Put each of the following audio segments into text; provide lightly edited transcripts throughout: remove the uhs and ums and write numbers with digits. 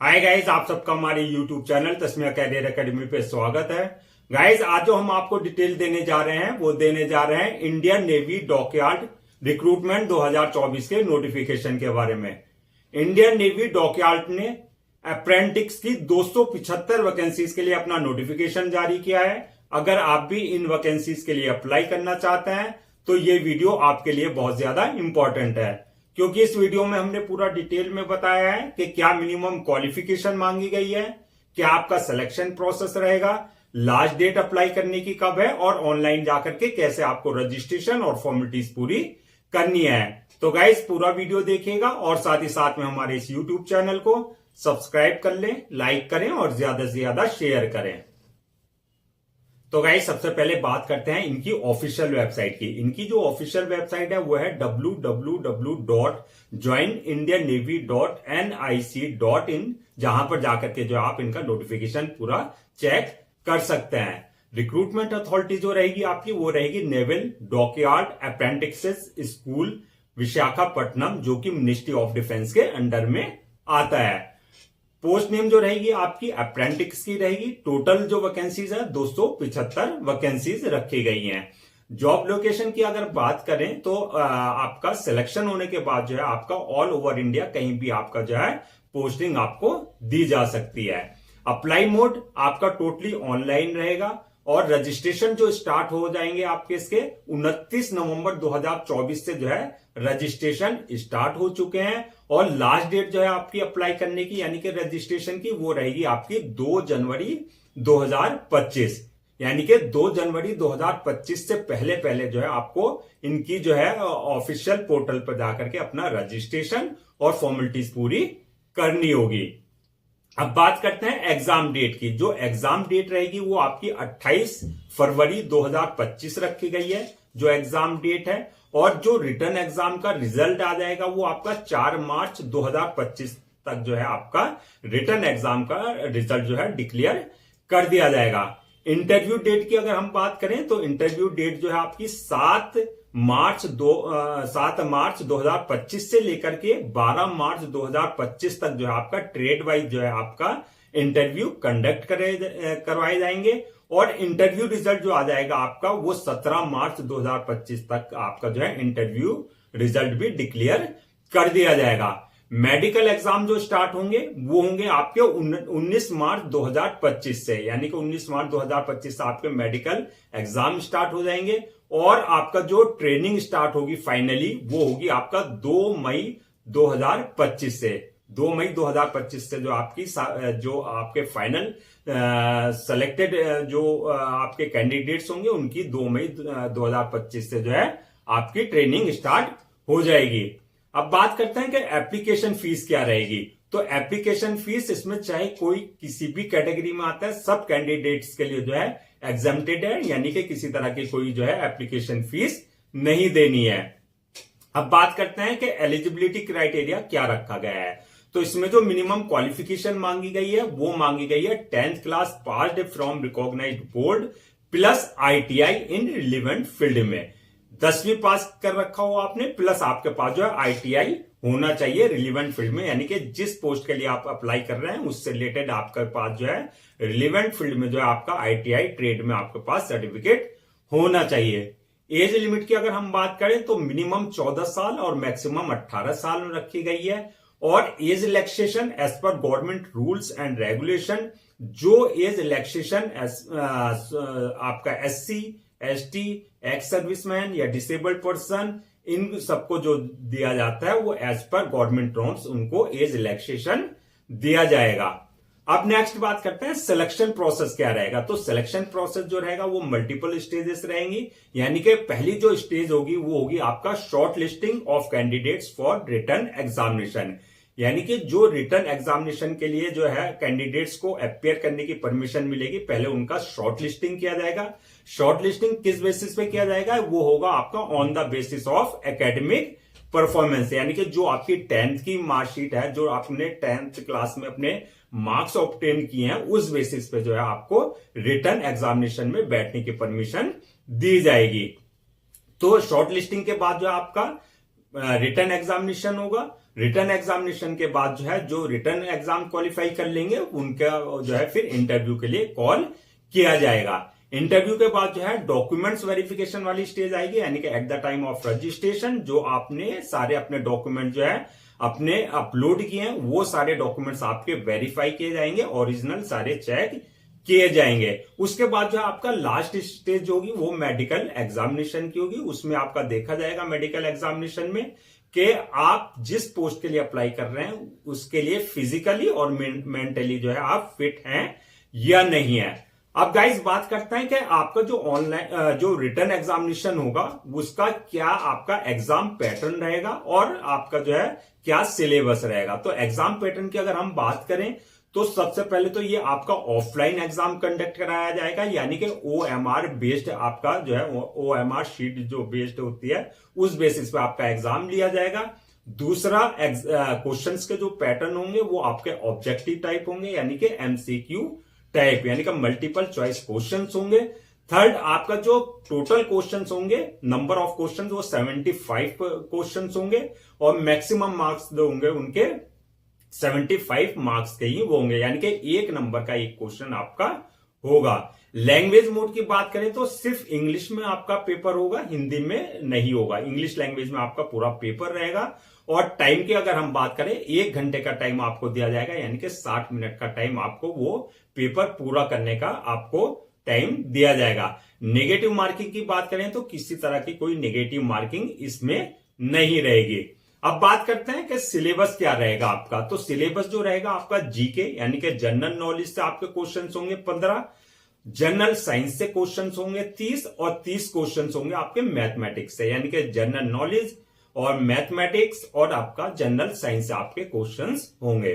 Hi guys, आप सबका हमारे YouTube channel Tasmia career academy पे स्वागत है। गाइज, आज जो हम आपको डिटेल देने जा रहे हैं वो देने जा रहे हैं इंडियन नेवी डॉकयार्ड रिक्रूटमेंट 2024 के नोटिफिकेशन के बारे में। इंडियन नेवी डॉकयार्ड ने अप्रेंटिस की 275 वैकेंसीज के लिए अपना नोटिफिकेशन जारी किया है। अगर आप भी इन वैकेंसीज के लिए अप्लाई करना चाहते हैं तो ये वीडियो आपके लिए बहुत ज्यादा इंपॉर्टेंट है, क्योंकि इस वीडियो में हमने पूरा डिटेल में बताया है कि क्या मिनिमम क्वालिफिकेशन मांगी गई है, क्या आपका सिलेक्शन प्रोसेस रहेगा, लास्ट डेट अप्लाई करने की कब है और ऑनलाइन जाकर के कैसे आपको रजिस्ट्रेशन और फॉर्मेलिटीज पूरी करनी है। तो गाइस, पूरा वीडियो देखिएगा और साथ ही साथ में हमारे इस यूट्यूब चैनल को सब्सक्राइब कर लें, लाइक करें और ज्यादा से ज्यादा शेयर करें। तो गाइस, सबसे पहले बात करते हैं इनकी ऑफिशियल वेबसाइट की। इनकी जो ऑफिशियल वेबसाइट है वो है www.joinindiannavy.nic.in, जहां पर जाकर के जो आप इनका नोटिफिकेशन पूरा चेक कर सकते हैं। रिक्रूटमेंट अथॉरिटी जो रहेगी आपकी वो रहेगी naval dockyard apprentices school Visakhapatnam, जो कि मिनिस्ट्री ऑफ डिफेंस के अंडर में आता है। पोस्ट नेम जो रहेगी आपकी अप्रेंटिस की रहेगी। टोटल जो वैकेंसीज है 275 वैकेंसीज रखी गई हैं। जॉब लोकेशन की अगर बात करें तो आपका सिलेक्शन होने के बाद जो है आपका ऑल ओवर इंडिया कहीं भी आपका जो है पोस्टिंग आपको दी जा सकती है। अप्लाई मोड आपका टोटली ऑनलाइन रहेगा और रजिस्ट्रेशन जो स्टार्ट हो जाएंगे आपके इसके 29 नवंबर 2024 से जो है रजिस्ट्रेशन स्टार्ट हो चुके हैं और लास्ट डेट जो है आपकी अप्लाई करने की यानी कि रजिस्ट्रेशन की वो रहेगी आपकी 2 जनवरी 2025। यानी कि 2 जनवरी 2025 से पहले पहले जो है आपको इनकी जो है ऑफिशियल पोर्टल पर जाकर के अपना रजिस्ट्रेशन और फॉर्मेलिटीज पूरी करनी होगी। अब बात करते हैं एग्जाम डेट की। जो एग्जाम डेट रहेगी वो आपकी 28 फरवरी 2025 रखी गई है जो एग्जाम डेट है, और जो रिटर्न एग्जाम का रिजल्ट आ जाएगा वो आपका 4 मार्च 2025 तक जो है आपका रिटर्न एग्जाम का रिजल्ट जो है डिक्लेयर कर दिया जाएगा। इंटरव्यू डेट की अगर हम बात करें तो इंटरव्यू डेट जो है आपकी 7 मार्च 2025 से लेकर के 12 मार्च 2025 तक जो है आपका ट्रेड वाइज जो है आपका इंटरव्यू कंडक्ट करवाए जाएंगे और इंटरव्यू रिजल्ट जो आ जाएगा आपका वो 17 मार्च 2025 तक आपका जो है इंटरव्यू रिजल्ट भी डिक्लेयर कर दिया जाएगा। मेडिकल एग्जाम जो स्टार्ट होंगे वो होंगे आपके 19 मार्च 2025 से, यानी कि 19 मार्च 2025 से आपके मेडिकल एग्जाम स्टार्ट हो जाएंगे और आपका जो ट्रेनिंग स्टार्ट होगी फाइनली वो होगी आपका 2 मई 2025 से। 2 मई 2025 से जो आपके फाइनल सेलेक्टेड जो आपके कैंडिडेट्स होंगे उनकी 2 मई 2025 से जो है आपकी ट्रेनिंग स्टार्ट हो जाएगी। अब बात करते हैं कि एप्लीकेशन फीस क्या रहेगी। तो एप्लीकेशन फीस इसमें चाहे कोई किसी भी कैटेगरी में आता है, सब कैंडिडेट्स के लिए जो है एग्जम्प्टेड है, यानी कि किसी तरह की कोई जो है एप्लीकेशन फीस नहीं देनी है। अब बात करते हैं कि एलिजिबिलिटी क्राइटेरिया क्या रखा गया है। तो इसमें जो मिनिमम क्वालिफिकेशन मांगी गई है वो मांगी गई है 10th class passed from recognised board plus ITI in relevant field में। 10वीं पास कर रखा हो आपने प्लस आपके पास जो है ITI होना चाहिए रिलेवेंट फील्ड में, यानी कि जिस पोस्ट के लिए आप अप्लाई कर रहे हैं उससे रिलेटेड आपके पास जो है रिलेवेंट फील्ड में जो है आपका ITI ट्रेड में आपके पास सर्टिफिकेट होना चाहिए। एज लिमिट की अगर हम बात करें तो मिनिमम 14 साल और मैक्सिमम 18 साल में रखी गई है और age relaxation as per government rules and regulation, जो एज रिलैक्सेशन आपका SC ST एक्स सर्विसमैन या डिसेबल्ड पर्सन इन सबको जो दिया जाता है वो एज पर गवर्नमेंट नॉर्म्स उनको एज रिलैक्सेशन दिया जाएगा। अब नेक्स्ट बात करते हैं सिलेक्शन प्रोसेस क्या रहेगा। तो सिलेक्शन प्रोसेस जो रहेगा वो मल्टीपल स्टेजेस रहेंगी, यानी कि पहली जो स्टेज होगी वो होगी आपका short listing of candidates for written examination, यानी कि जो रिटन एग्जामिनेशन के लिए जो है कैंडिडेट्स को अपियर करने की परमिशन मिलेगी, पहले उनका शॉर्ट लिस्टिंग किया जाएगा। शॉर्ट लिस्टिंग किस बेसिस पे किया जाएगा, वो होगा आपका on the basis of academic performance, यानी कि जो आपकी 10th की मार्कशीट है, जो आपने 10th क्लास में अपने मार्क्स ऑब्टेन किए हैं, उस बेसिस पे जो है आपको रिटन एग्जामिनेशन में बैठने की परमिशन दी जाएगी। तो शॉर्ट लिस्टिंग के बाद जो आपका रिटन एग्जामिनेशन होगा रिटर्न एग्जामिनेशन के बाद जो है जो रिटर्न एग्जाम क्वालिफाई कर लेंगे उनका जो है फिर इंटरव्यू के लिए कॉल किया जाएगा। इंटरव्यू के बाद जो है डॉक्यूमेंट्स वेरिफिकेशन वाली स्टेज आएगी, यानी कि at the time of registration जो आपने सारे अपने डॉक्यूमेंट जो है अपने अपलोड किए हैं वो सारे डॉक्यूमेंट्स आपके वेरीफाई किए जाएंगे, ओरिजिनल सारे चेक किए जाएंगे। उसके बाद जो आपका लास्ट स्टेज होगी वो मेडिकल एग्जामिनेशन की होगी। उसमें आपका देखा जाएगा मेडिकल एग्जामिनेशन में कि आप जिस पोस्ट के लिए अप्लाई कर रहे हैं उसके लिए फिजिकली और मेंटली जो है आप फिट हैं या नहीं है। अब गाइस बात करते हैं कि आपका जो ऑनलाइन जो रिटर्न एग्जामिनेशन होगा उसका क्या आपका एग्जाम पैटर्न रहेगा और आपका जो है क्या सिलेबस रहेगा। तो एग्जाम पैटर्न की अगर हम बात करें तो सबसे पहले तो ये आपका ऑफलाइन एग्जाम कंडक्ट कराया जाएगा, यानी कि OMR बेस्ड आपका जो है OMR शीट जो बेस्ड होती है उस बेसिस पे आपका एग्जाम लिया जाएगा। दूसरा क्वेश्चंस के जो पैटर्न होंगे वो आपके ऑब्जेक्टिव टाइप होंगे, यानी कि MCQ टाइप, यानी कि मल्टीपल चॉइस क्वेश्चंस होंगे। थर्ड आपका जो टोटल क्वेश्चंस होंगे नंबर ऑफ क्वेश्चंस वो 75 क्वेश्चंस होंगे और मैक्सिमम मार्क्स जो होंगे उनके 75 मार्क्स के ही वो होंगे, यानी कि एक नंबर का एक क्वेश्चन आपका होगा। लैंग्वेज मोड की बात करें तो सिर्फ इंग्लिश में आपका पेपर होगा, हिंदी में नहीं होगा। इंग्लिश लैंग्वेज में आपका पूरा पेपर रहेगा। और टाइम की अगर हम बात करें 1 घंटे का टाइम आपको दिया जाएगा, यानी कि 60 मिनट का टाइम आपको वो पेपर पूरा करने का आपको टाइम दिया जाएगा। नेगेटिव मार्किंग की बात करें तो किसी तरह की कोई नेगेटिव मार्किंग इसमें नहीं रहेगी। अब बात करते हैं कि सिलेबस क्या रहेगा आपका। तो सिलेबस जो रहेगा आपका जीके यानी कि जनरल नॉलेज से आपके क्वेश्चंस होंगे 15, जनरल साइंस से क्वेश्चंस होंगे 30 और 30 क्वेश्चंस होंगे आपके मैथमेटिक्स से, यानी कि जनरल नॉलेज और मैथमेटिक्स और आपका जनरल साइंस से आपके क्वेश्चंस होंगे।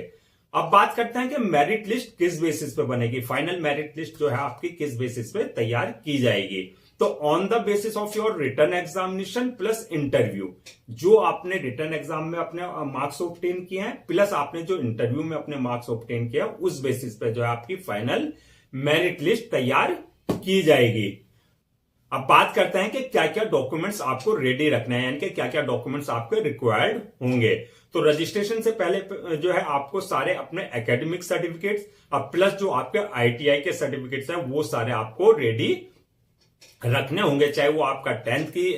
अब बात करते हैं कि मेरिट लिस्ट किस बेसिस पे बनेगी, फाइनल मेरिट लिस्ट जो है आपकी किस बेसिस पे तैयार की जाएगी। तो on the basis of your return examination plus interview, जो आपने रिटर्न एग्जाम में अपने मार्क्स ऑब्टेन किए हैं प्लस आपने जो इंटरव्यू में अपने मार्क्स ऑब्टेन किया उस बेसिस पे जो है आपकी फाइनल मेरिट लिस्ट तैयार की जाएगी। अब बात करते हैं कि क्या क्या डॉक्यूमेंट्स आपको रेडी रखना है, यानी कि क्या क्या डॉक्यूमेंट्स आपके रिक्वायर्ड होंगे। तो रजिस्ट्रेशन से पहले जो है आपको सारे अपने एकेडमिक सर्टिफिकेट्स अब प्लस जो आपके ITI के सर्टिफिकेट्स हैं वो सारे आपको रेडी रखने होंगे, चाहे वो आपका 10th की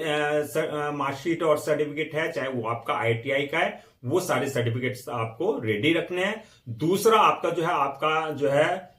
मार्कशीट और सर्टिफिकेट है, चाहे वो आपका ITI का है, वो सारे सर्टिफिकेट्स आपको रेडी रखने हैं। दूसरा आपका जो है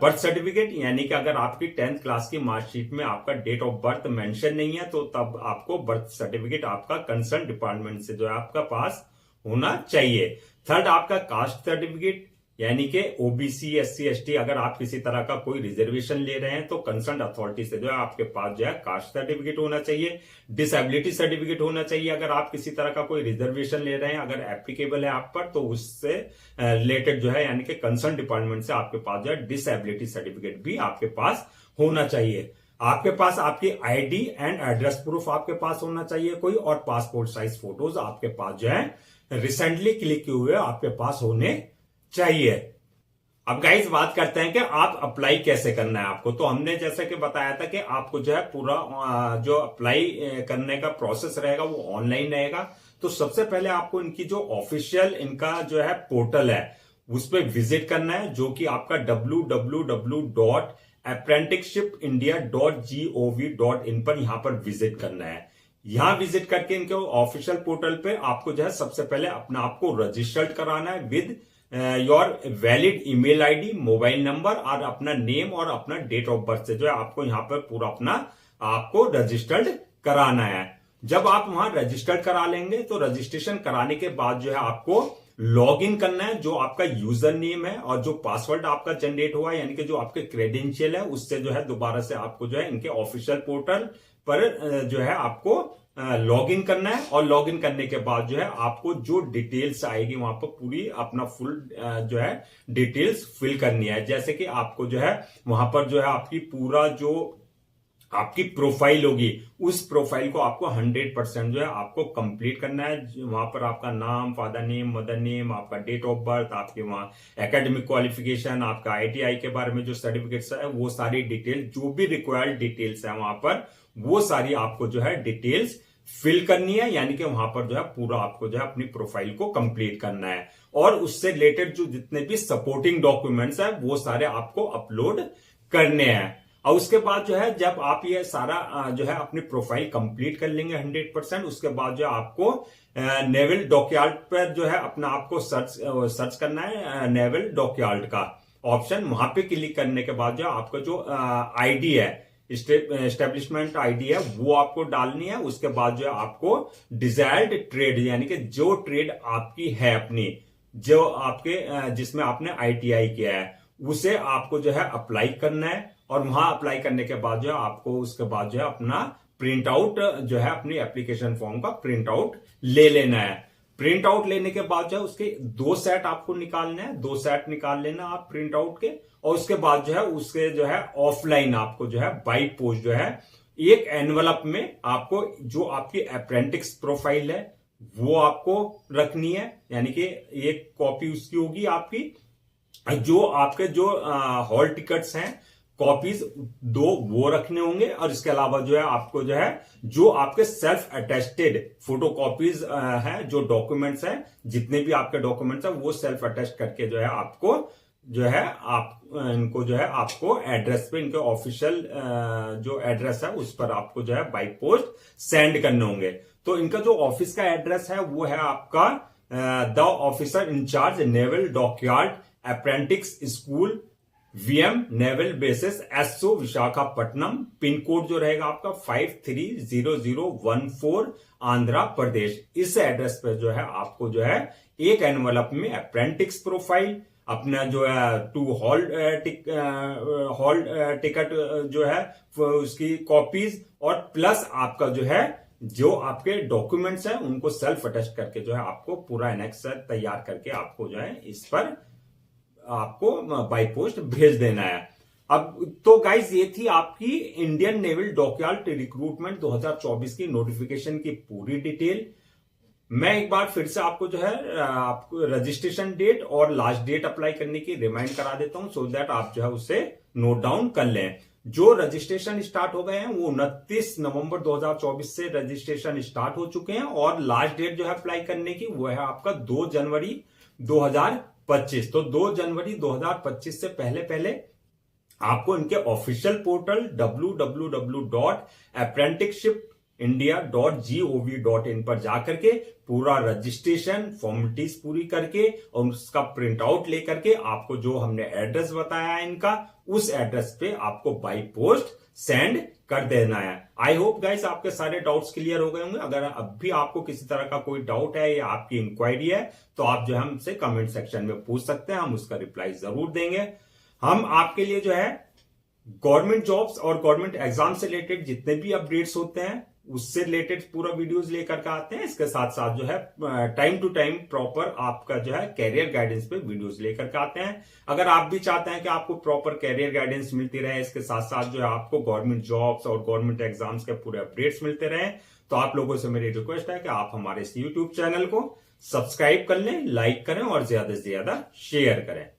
बर्थ सर्टिफिकेट, यानी कि अगर आपकी 10th क्लास की मार्कशीट में आपका डेट ऑफ बर्थ मेंशन नहीं है तो तब आपको बर्थ सर्टिफिकेट आपका कंसर्न डिपार्टमेंट से जो है आपका पास होना चाहिए। थर्ड आपका कास्ट सर्टिफिकेट, यानी कि OBC SC ST अगर आप किसी तरह का कोई रिजर्वेशन ले रहे हैं तो कंसर्न अथॉरिटी से जो है आपके पास जो है कास्ट सर्टिफिकेट होना चाहिए। डिसेबिलिटी सर्टिफिकेट होना चाहिए अगर आप किसी तरह का कोई रिजर्वेशन ले रहे हैं, अगर एप्लीकेबल है आप पर तो उससे रिलेटेड जो है यानी कि कंसर्न डिपार्टमेंट से आपके पास जो है डिसेबिलिटी सर्टिफिकेट भी आपके पास होना चाहिए। आपके पास आपकी ID एंड एड्रेस प्रूफ आपके पास होना चाहिए कोई, और पासपोर्ट साइज फोटोज आपके पास जो है रिसेंटली क्लिक किए हुए आपके पास होने चाहिए। अब गाइस बात करते हैं कि आप अप्लाई कैसे करना है आपको। तो हमने जैसे कि बताया था कि आपको जो है पूरा जो अप्लाई करने का प्रोसेस रहेगा वो ऑनलाइन रहेगा। तो सबसे पहले आपको इनकी जो ऑफिशियल इनका जो है पोर्टल है उस पर विजिट करना है, जो कि आपका www.apprenticeshipindia.gov.in पर यहां पर विजिट करना है। यहां विजिट करके इनके ऑफिशियल पोर्टल पे आपको जो है सबसे पहले अपने आप को रजिस्टर्ड कराना है with your valid email ID, mobile number और अपना नेम और अपना डेट ऑफ बर्थ से जो है आपको यहां पर पूरा अपना आपको रजिस्टर्ड कराना है। जब आप वहां रजिस्टर्ड करा लेंगे तो रजिस्ट्रेशन कराने के बाद जो है आपको लॉग इन करना है, जो आपका यूजर नेम है और जो पासवर्ड आपका जनरेट हुआ है यानी कि जो आपके क्रेडेंशियल है उससे जो है दोबारा से आपको जो है इनके ऑफिशियल पोर्टल पर जो है आपको लॉग इन करना है। और लॉग इन करने के बाद जो है आपको जो डिटेल्स आएगी वहां पर पूरी अपना फुल जो है डिटेल्स फिल करनी है। जैसे कि आपको जो है वहां पर जो है आपकी पूरा जो आपकी प्रोफाइल होगी उस प्रोफाइल को आपको 100% जो है आपको कंप्लीट करना है। वहां पर आपका नाम, फादर नेम, मदर नेम, आपका डेट ऑफ बर्थ, आपके वहां एकेडमिक क्वालिफिकेशन, आपका ITI के बारे में जो सर्टिफिकेट्स है वो सारी डिटेल जो भी रिक्वायर्ड डिटेल्स है वहां पर वो सारी आपको जो है डिटेल्स फिल करनी है, यानी कि वहां पर जो है पूरा आपको जो है अपनी प्रोफाइल को कंप्लीट करना है और उससे रिलेटेड जो जितने भी सपोर्टिंग डॉक्यूमेंट्स है वो सारे आपको अपलोड करने हैं। और उसके बाद जो है जब आप ये सारा जो है अपनी प्रोफाइल कंप्लीट कर लेंगे 100%, उसके बाद जो है आपको नेवल डॉकयार्ड पर जो है अपना आपको सर्च करना है, नेवल डॉकयार्ड का ऑप्शन, वहां पे क्लिक करने के बाद जो आपका जो आईडी है, एस्टेब्लिशमेंट आईडी है, वो आपको डालनी है। उसके बाद जो है आपको डिजायर्ड ट्रेड, यानी कि जो ट्रेड आपकी है अपनी, जो आपके जिसमें आपने आईटीआई किया है, उसे आपको जो है अप्लाई करना है। और वहां अप्लाई करने के बाद जो है आपको उसके बाद जो है अपना प्रिंट आउट जो है अपनी एप्लीकेशन फॉर्म का प्रिंट आउट ले लेना है। प्रिंट आउट लेने के बाद जो है उसके 2 सेट आपको निकालना है, 2 सेट निकाल लेना आप प्रिंट आउट के। और उसके बाद जो है उसके जो है ऑफलाइन आपको जो है बाई पोस्ट जो है एक एनवलप में आपको जो आपकी अप्रेंटिस प्रोफाइल है वो आपको रखनी है, यानी कि एक कॉपी उसकी होगी आपकी। जो आपके जो हॉल टिकट्स हैं कॉपीज 2 वो रखने होंगे। और इसके अलावा जो है आपको जो है जो आपके सेल्फ अटेस्टेड फोटो कॉपीज है, जो डॉक्यूमेंट्स हैं, जितने भी आपके डॉक्यूमेंट्स हैं वो सेल्फ अटेस्ट करके जो है आपको जो है आप इनको जो है आपको एड्रेस पे, इनके ऑफिशियल जो एड्रेस है उस पर आपको जो है बाई पोस्ट सेंड करने होंगे। तो इनका जो ऑफिस का एड्रेस है वो है आपका the officer in charge naval dockyard apprentice school VM naval bases SO Visakhapatnam. Pin code जो रहेगा आपका 530014 आंध्र प्रदेश। इस एड्रेस पे जो है आपको जो है एक एनवलप में अप्रेंटिस प्रोफाइल, अपना जो है 2 हॉल टिकट जो है उसकी कॉपीज, और प्लस आपका जो है जो आपके डॉक्यूमेंट्स हैं उनको सेल्फ अटेस्ट करके जो है आपको पूरा एनेक्स तैयार करके आपको जो है इस पर आपको बाई पोस्ट भेज देना है। अब तो गाइस ये थी आपकी इंडियन नेवल डॉकयार्ड रिक्रूटमेंट 2024 की नोटिफिकेशन की पूरी डिटेल। मैं एक बार फिर से आपको जो है आपको रजिस्ट्रेशन डेट और लास्ट डेट अप्लाई करने की रिमाइंड करा देता हूं, सो दैट आप जो है उसे नोट डाउन कर लें। जो रजिस्ट्रेशन स्टार्ट हो गए हैं वो 29 नवंबर 2024 से रजिस्ट्रेशन स्टार्ट हो चुके हैं, और लास्ट डेट जो है अप्लाई करने की वो है आपका 2 जनवरी 2025। तो 2 जनवरी 2025 से पहले आपको इनके ऑफिशियल पोर्टल www.apprenticeshipindia.gov.in पर जाकर के पूरा रजिस्ट्रेशन फॉर्मेलिटीज पूरी करके और उसका प्रिंट आउट लेकर के आपको जो हमने एड्रेस बताया है इनका, उस एड्रेस पे आपको बाई पोस्ट सेंड कर देना है। आई होप गाइस आपके सारे डाउट्स क्लियर हो गए होंगे। अगर अब भी आपको किसी तरह का कोई डाउट है या आपकी इंक्वायरी है तो आप जो है हमसे कमेंट सेक्शन में पूछ सकते हैं, हम उसका रिप्लाई जरूर देंगे। हम आपके लिए जो है गवर्नमेंट जॉब्स और गवर्नमेंट एग्जाम से रिलेटेड जितने भी अपडेट्स होते हैं उससे रिलेटेड पूरा वीडियोस लेकर के आते हैं। इसके साथ साथ जो है टाइम टू टाइम प्रॉपर आपका जो है कैरियर गाइडेंस पे वीडियोस लेकर के आते हैं। अगर आप भी चाहते हैं कि आपको प्रॉपर कैरियर गाइडेंस मिलती रहे, इसके साथ साथ जो है आपको गवर्नमेंट जॉब्स और गवर्नमेंट एग्जाम्स के पूरे अपडेट्स मिलते रहे, तो आप लोगों से मेरी रिक्वेस्ट है कि आप हमारे इस यूट्यूब चैनल को सब्सक्राइब कर लें, लाइक करें और ज्यादा से ज्यादा शेयर करें।